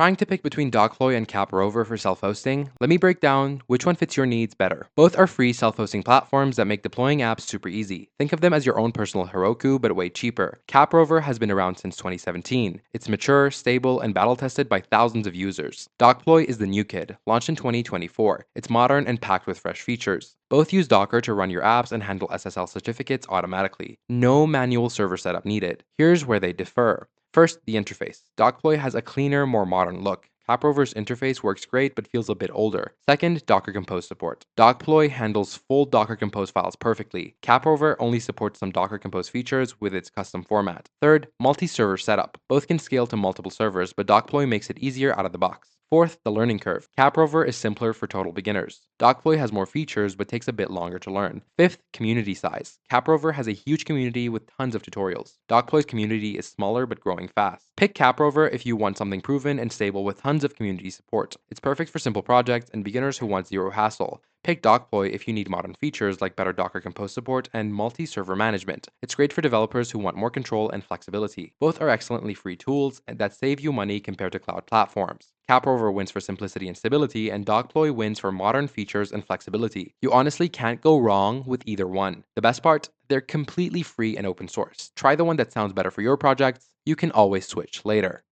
Trying to pick between Dokploy and CapRover for self-hosting? Let me break down which one fits your needs better. Both are free self-hosting platforms that make deploying apps super easy. Think of them as your own personal Heroku, but way cheaper. CapRover has been around since 2017. It's mature, stable, and battle-tested by thousands of users. Dokploy is the new kid, launched in 2024. It's modern and packed with fresh features. Both use Docker to run your apps and handle SSL certificates automatically. No manual server setup needed. Here's where they differ. First, the interface. Dokploy has a cleaner, more modern look. CapRover's interface works great but feels a bit older. Second, Docker Compose support. Dokploy handles full Docker Compose files perfectly. CapRover only supports some Docker Compose features with its custom format. Third, multi-server setup. Both can scale to multiple servers, but Dokploy makes it easier out of the box. Fourth, the learning curve. CapRover is simpler for total beginners. Dokploy has more features but takes a bit longer to learn. Fifth, community size. CapRover has a huge community with tons of tutorials. Dokploy's community is smaller but growing fast. Pick CapRover if you want something proven and stable with tons of community support. It's perfect for simple projects and beginners who want zero hassle. Pick Dokploy if you need modern features like better Docker Compose support and multi-server management. It's great for developers who want more control and flexibility. Both are excellently free tools that save you money compared to cloud platforms. CapRover wins for simplicity and stability, and Dokploy wins for modern features and flexibility. You honestly can't go wrong with either one. The best part? They're completely free and open source. Try the one that sounds better for your projects. You can always switch later.